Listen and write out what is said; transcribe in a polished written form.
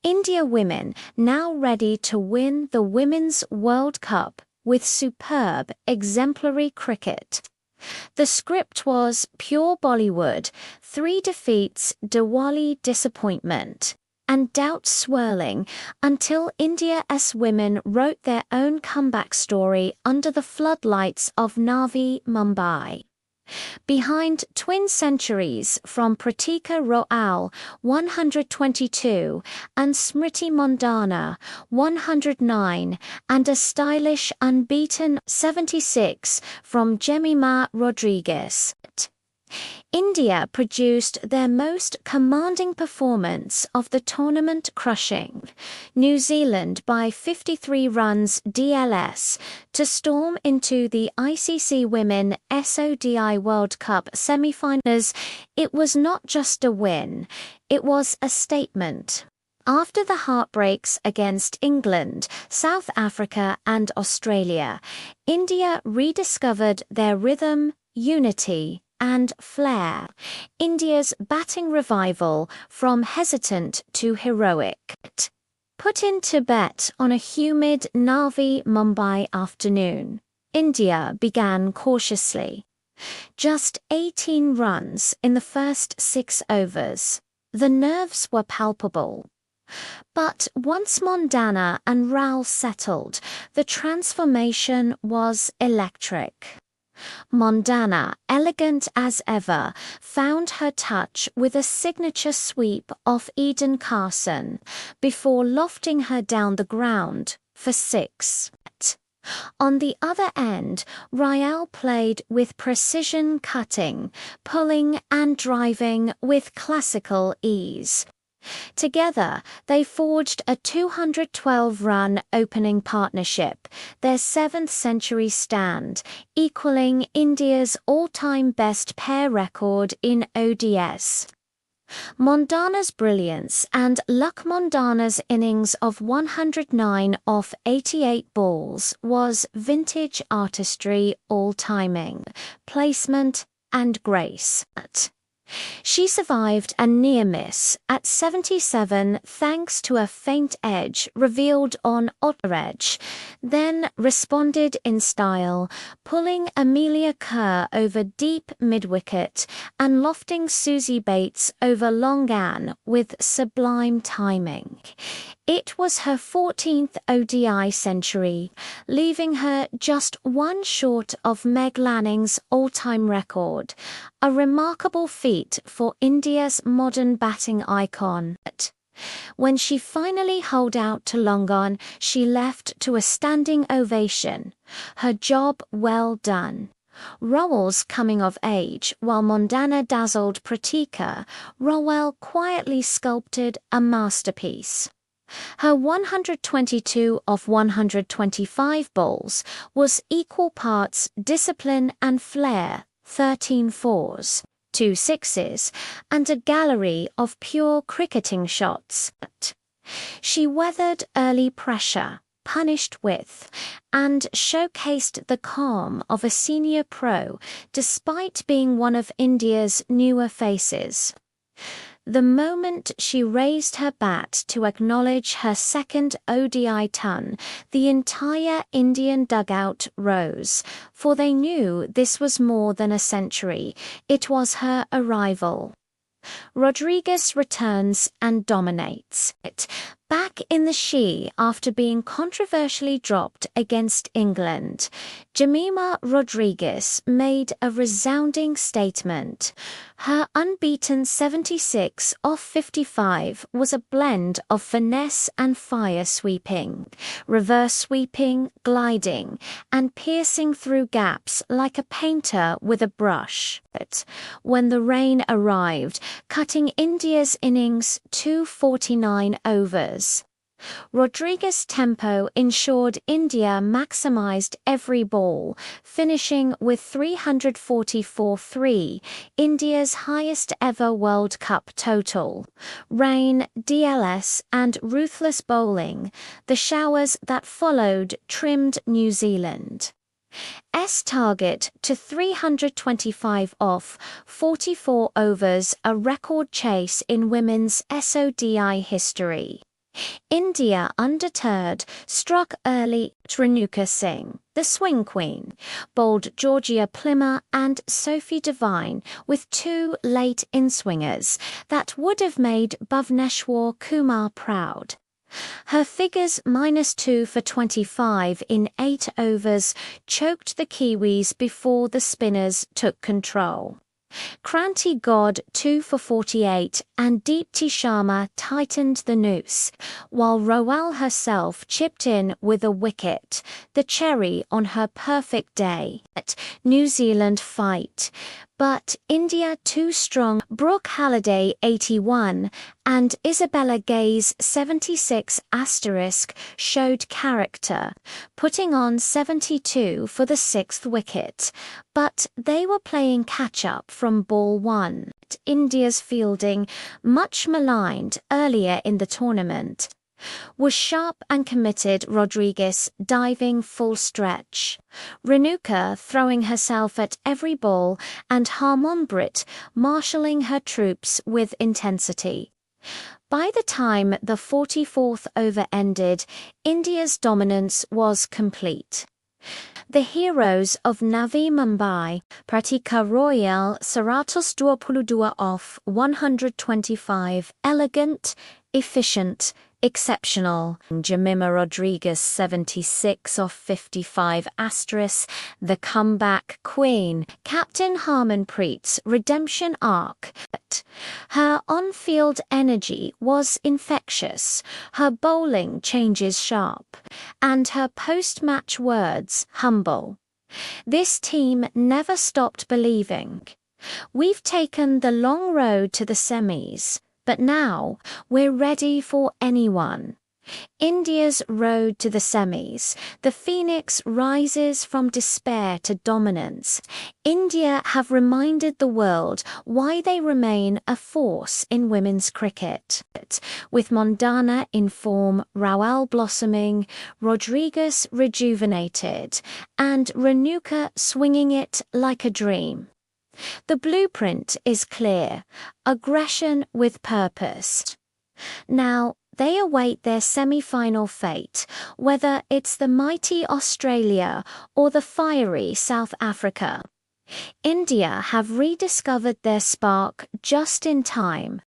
India women now ready to win the Women's World Cup with superb, exemplary cricket. The script was pure Bollywood, 3 defeats, Diwali disappointment, and doubt swirling until India's women wrote their own comeback story under the floodlights of Navi Mumbai. Behind twin centuries from Pratika Royal 122 and Smriti Mandhana 109 and a stylish unbeaten 76 from Jemima Rodriguez, India produced their most commanding performance of the tournament, crushing New Zealand by 53 runs DLS to storm into the ICC Women SODI World Cup semi-finals. It was not just a win, it was a statement. After the heartbreaks against England, South Africa and Australia, India rediscovered their rhythm, unity, and flair. India's batting revival from hesitant to heroic. Put in Tibet on a humid Navi Mumbai afternoon, India began cautiously. Just 18 runs in the first 6 overs. The nerves were palpable. But once Mandhana and Rao settled, the transformation was electric. Mandhana, elegant as ever, found her touch with a signature sweep off Eden Carson before lofting her down the ground for 6. On the other end, Rao played with precision, cutting, pulling and driving with classical ease. Together, they forged a 212-run opening partnership, their 7th century stand, equaling India's all-time best pair record in ODS. Mandhana's brilliance and Mandhana's innings of 109 off 88 balls was vintage artistry, all-timing, placement and grace. She survived a near miss at 77 thanks to a faint edge revealed on edge, then responded in style, pulling Amelia Kerr over deep mid-wicket and lofting Susie Bates over long Ann with sublime timing. It was her 14th ODI century, leaving her just 1 short of Meg Lanning's all-time record, a remarkable feat for India's modern batting icon. When she finally holed out to Longon, she left to a standing ovation, her job well done. Rowell's coming of age, while Mandhana dazzled Pratika, Rowell quietly sculpted a masterpiece. Her 122 of 125 balls was equal parts discipline and flair, 13 fours, 2 sixes, and a gallery of pure cricketing shots. She weathered early pressure, punished width, and showcased the calm of a senior pro despite being one of India's newer faces. The moment she raised her bat to acknowledge her 2nd ODI ton, the entire Indian dugout rose, for they knew this was more than a century. It was her arrival. Rodriguez returns and dominates it. Back in the She after being controversially dropped against England, Jemima Rodriguez made a resounding statement. Her unbeaten 76 off 55 was a blend of finesse and fire sweeping, reverse sweeping, gliding, and piercing through gaps like a painter with a brush. When the rain arrived, cutting India's innings 249 overs. Rodriguez's tempo ensured India maximized every ball, finishing with 344-3, India's highest ever World Cup total. Rain, DLS, and ruthless bowling, the showers that followed trimmed New Zealand. target to 325 off, 44 overs, a record chase in women's SODI history. India, undeterred, struck early. Renuka Singh, the swing queen, bowled Georgia Plimmer and Sophie Devine with two late in-swingers that would have made Bhuvneshwar Kumar proud. Her figures -2 for 25 in 8 overs choked the Kiwis before the spinners took control. Kranti God 2 for 48 and Deepti Sharma tightened the noose, while Roel herself chipped in with a wicket, the cherry on her perfect day. New Zealand fight, but India too strong. Brooke Halliday 81 and Isabella Gay's 76 showed character, putting on 72 for the 6th wicket, but they were playing catch-up from ball 1. India's fielding, much maligned earlier in the tournament, was sharp and committed. Rodriguez diving full stretch, Renuka throwing herself at every ball, and Harmanpreet marshalling her troops with intensity. By the time the 44th over ended, India's dominance was complete. The heroes of Navi Mumbai, Pratika Royal 122 off 125, elegant, efficient, exceptional. Jemima Rodriguez 76 off 55 *, the comeback queen. Captain Harmanpreet's redemption arc. Her on-field energy was infectious, her bowling changes sharp, and her post-match words humble. This team never stopped believing. We've taken the long road to the semis, but now we're ready for anyone. India's road to the semis. The phoenix rises from despair to dominance. India have reminded the world why they remain a force in women's cricket. With Mondana in form, Rawal blossoming, Rodriguez rejuvenated, and Renuka swinging it like a dream. The blueprint is clear: aggression with purpose. Now, they await their semi-final fate, whether it's the mighty Australia or the fiery South Africa. India have rediscovered their spark just in time.